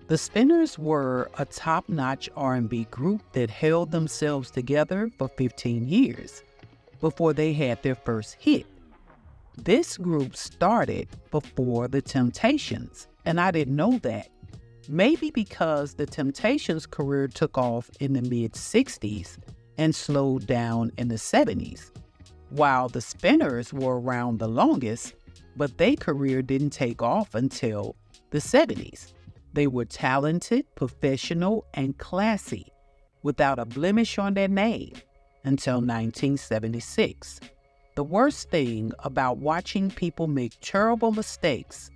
The Spinners were a top-notch R&B group that held themselves together for 15 years before they had their first hit. This group started before the Temptations, and I didn't know that. Maybe because the Temptations' career took off in the mid-60s and slowed down in the 70s, while the Spinners were around the longest, but their career didn't take off until the 70s. They were talented, professional, and classy, without a blemish on their name, until 1976. The worst thing about watching people make terrible mistakes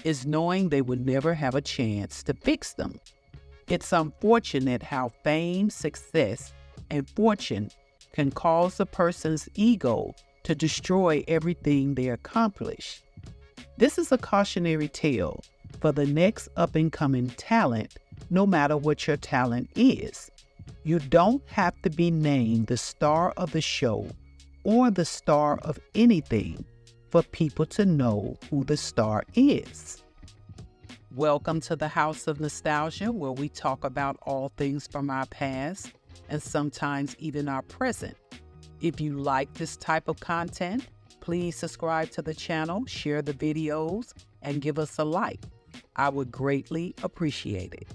is knowing they would never have a chance to fix them. It's unfortunate how fame, success, and fortune can cause a person's ego to destroy everything they accomplish. This is a cautionary tale for the next up-and-coming talent, no matter what your talent is. You don't have to be named the star of the show or the star of anything for people to know who the star is. Welcome to the House of Nostalgia, where we talk about all things from our past and sometimes even our present. If you like this type of content, please subscribe to the channel, share the videos, and give us a like. I would greatly appreciate it.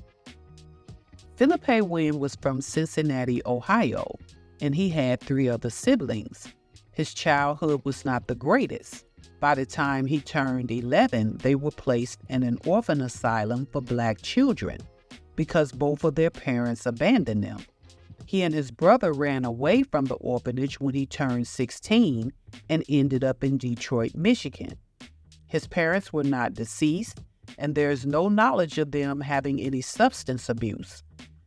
Philippe Wynne was from Cincinnati, Ohio, and he had 3 other siblings. His childhood was not the greatest. By the time he turned 11, they were placed in an orphan asylum for Black children because both of their parents abandoned them. He and his brother ran away from the orphanage when he turned 16 and ended up in Detroit, Michigan. His parents were not deceased, and there is no knowledge of them having any substance abuse.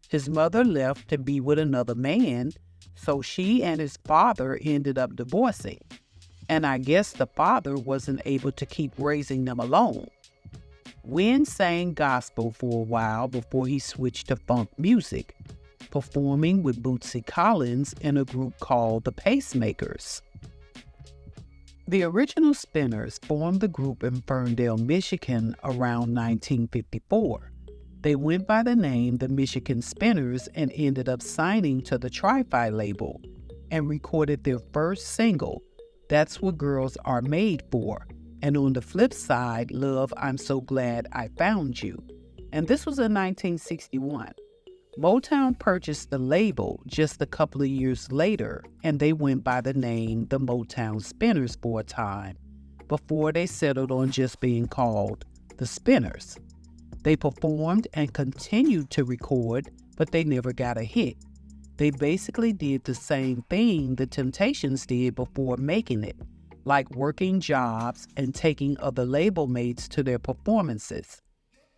His mother left to be with another man, so she and his father ended up divorcing. And I guess the father wasn't able to keep raising them alone. Wynne sang gospel for a while before he switched to funk music, performing with Bootsy Collins in a group called the Pacemakers. The original Spinners formed the group in Ferndale, Michigan around 1954. They went by the name the Michigan Spinners and ended up signing to the Tri-Fi label and recorded their first single, That's What Girls Are Made For, and on the flip side, Love, I'm So Glad I Found You. And this was in 1961. Motown purchased the label just a couple of years later, and they went by the name the Motown Spinners for a time, before they settled on just being called the Spinners. They performed and continued to record, but they never got a hit. They basically did the same thing the Temptations did before making it, like working jobs and taking other label mates to their performances.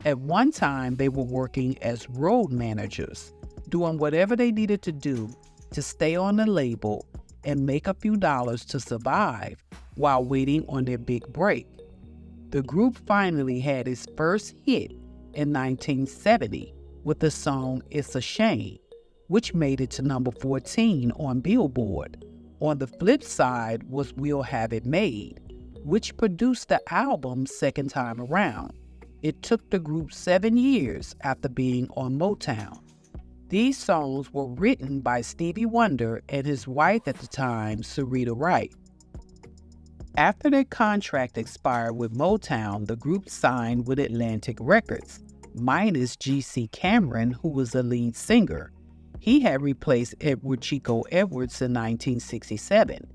At one time, they were working as road managers, doing whatever they needed to do to stay on the label and make a few dollars to survive while waiting on their big break. The group finally had its first hit in 1970 with the song It's a Shame, which made it to number 14 on Billboard. On the flip side was We'll Have It Made, which produced the album's second time around. It took the group 7 years after being on Motown. These songs were written by Stevie Wonder and his wife at the time, Sarita Wright. After their contract expired with Motown, the group signed with Atlantic Records, minus G.C. Cameron, who was the lead singer. He had replaced Edward Chico Edwards in 1967,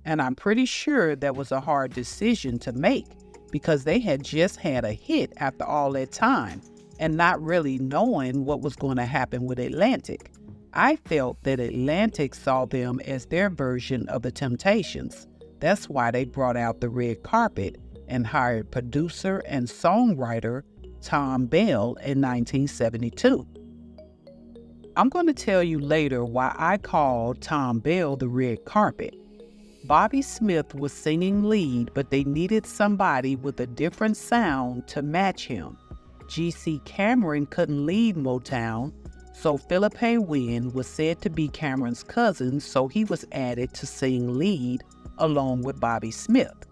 and I'm pretty sure that was a hard decision to make because they had just had a hit after all that time and not really knowing what was going to happen with Atlantic. I felt that Atlantic saw them as their version of the Temptations. That's why they brought out the red carpet and hired producer and songwriter Tom Bell in 1972. I'm going to tell you later why I called Tom Bell the red carpet. Bobby Smith was singing lead, but they needed somebody with a different sound to match him. G.C. Cameron couldn't lead Motown, so Philippe Wynne was said to be Cameron's cousin, so he was added to sing lead along with Bobby Smith.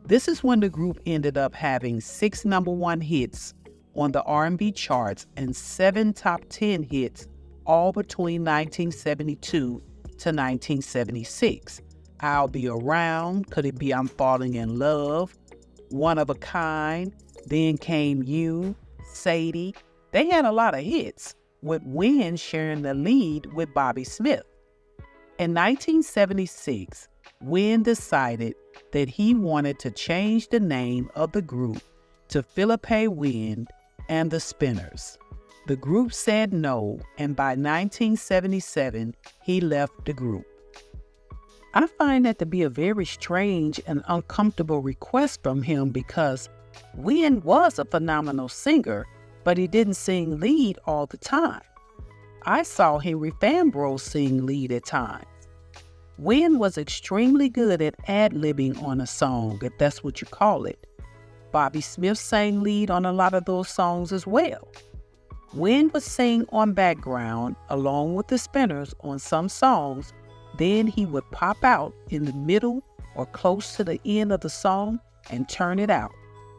This is when the group ended up having 6 number 1 hits on the R&B charts and 7 top 10 hits all between 1972 to 1976. I'll Be Around, Could It Be I'm Falling in Love, One of a Kind, Then Came You, Sadie. They had a lot of hits, with Wynne sharing the lead with Bobby Smith. In 1976, Wynne decided that he wanted to change the name of the group to Philippe Wynne and the Spinners. The group said no, and by 1977, he left the group. I find that to be a very strange and uncomfortable request from him because Wynne was a phenomenal singer, but he didn't sing lead all the time. I saw Henry Fanbro sing lead at times. Wynne was extremely good at ad-libbing on a song, if that's what you call it. Bobby Smith sang lead on a lot of those songs as well. Wynne would sing on background along with the Spinners on some songs, then he would pop out in the middle or close to the end of the song and turn it out,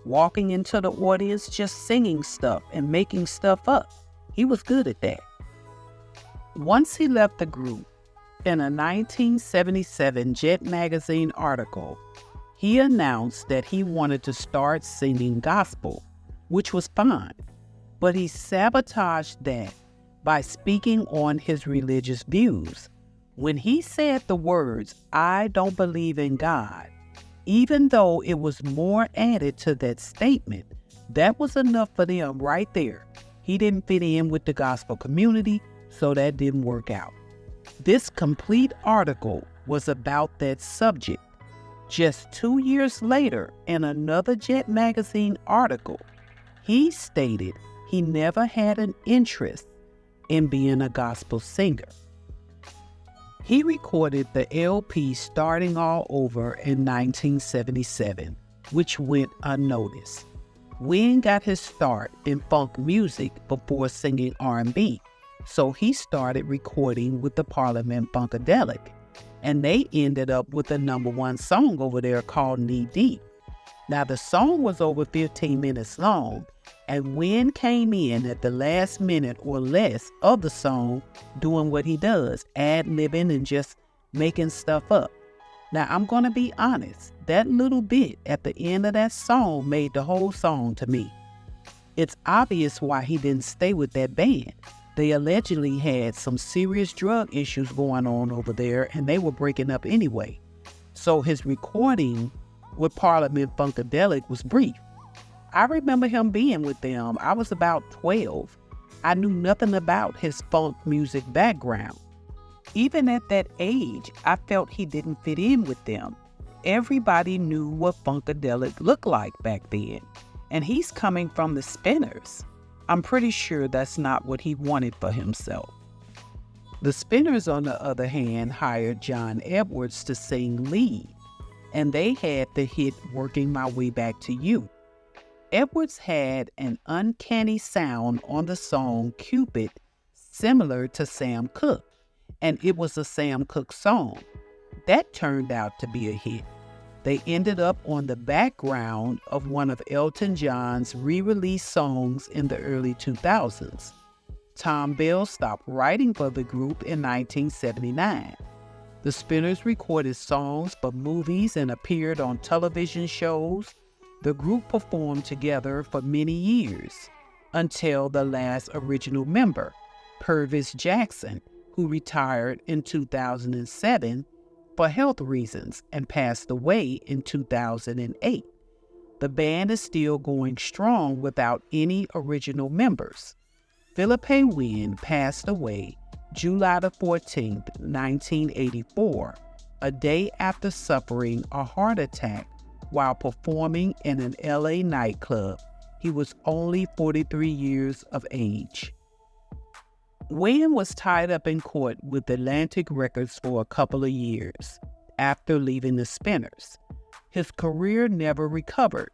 walking into the audience just singing stuff and making stuff up. He was good at that. Once he left the group, in a 1977 Jet magazine article, he announced that he wanted to start singing gospel, which was fine, but he sabotaged that by speaking on his religious views. When he said the words, "I don't believe in God," even though it was more added to that statement, that was enough for them right there. He didn't fit in with the gospel community, so that didn't work out. This complete article was about that subject. Just 2 years later, in another Jet magazine article, he stated he never had an interest in being a gospel singer. He recorded the LP Starting All Over in 1977, which went unnoticed. Wynne got his start in funk music before singing R&B, so he started recording with the Parliament Funkadelic, and they ended up with a #1 song over there called Knee Deep. Now, the song was over 15 minutes long, and Wynne came in at the last minute or less of the song doing what he does, ad-libbing and just making stuff up. Now, I'm going to be honest, that little bit at the end of that song made the whole song to me. It's obvious why he didn't stay with that band. They allegedly had some serious drug issues going on over there, and they were breaking up anyway. So his recording with Parliament Funkadelic was brief. I remember him being with them. I was about 12. I knew nothing about his funk music background. Even at that age, I felt he didn't fit in with them. Everybody knew what Funkadelic looked like back then, and he's coming from the Spinners. I'm pretty sure that's not what he wanted for himself. The Spinners, on the other hand, hired John Edwards to sing lead, and they had the hit Working My Way Back to You. Edwards had an uncanny sound on the song Cupid, similar to Sam Cooke, and it was a Sam Cooke song. That turned out to be a hit. They ended up on the background of one of Elton John's re-released songs in the early 2000s. Tom Bell stopped writing for the group in 1979. The Spinners recorded songs for movies and appeared on television shows. The group performed together for many years, until the last original member, Purvis Jackson, who retired in 2007 for health reasons and passed away in 2008. The band is still going strong without any original members. Philippe Wynne passed away July 14, 1984, a day after suffering a heart attack while performing in an LA nightclub. He was only 43 years of age. Wynne was tied up in court with Atlantic Records for a couple of years after leaving the Spinners. His career never recovered.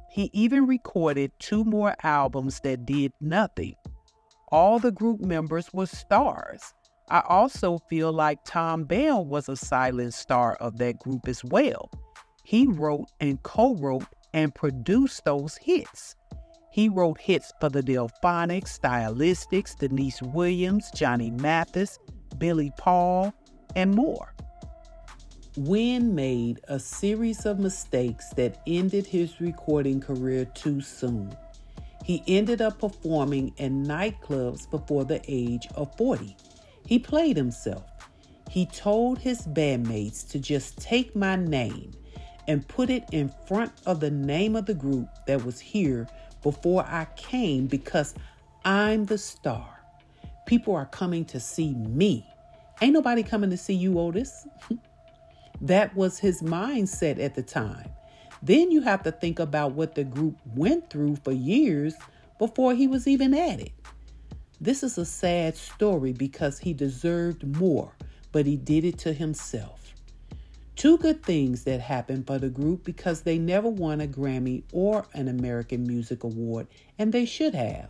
He even recorded 2 more albums that did nothing. All the group members were stars. I also feel like Tom Bell was a silent star of that group as well. He wrote and co-wrote and produced those hits. He wrote hits for the Delphonics, Stylistics, Denise Williams, Johnny Mathis, Billy Paul, and more. Wynne made a series of mistakes that ended his recording career too soon. He ended up performing in nightclubs before the age of 40. He played himself. He told his bandmates to just take my name and put it in front of the name of the group that was here before I came because I'm the star. People are coming to see me. Ain't nobody coming to see you, Otis. That was his mindset at the time. Then you have to think about what the group went through for years before he was even at it. This is a sad story because he deserved more, but he did it to himself. Two good things that happened for the group because they never won a Grammy or an American Music Award, and they should have.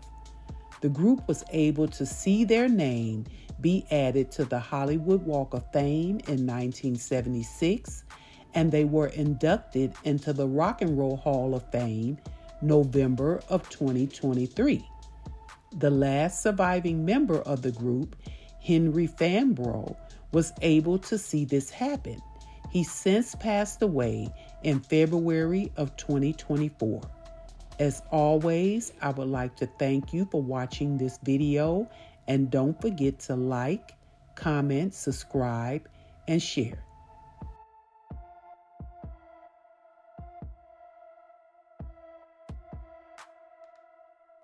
The group was able to see their name be added to the Hollywood Walk of Fame in 1976, and they were inducted into the Rock and Roll Hall of Fame November of 2023. The last surviving member of the group, Henry Fambrough, was able to see this happen. He since passed away in February of 2024. As always, I would like to thank you for watching this video, and don't forget to like, comment, subscribe, and share.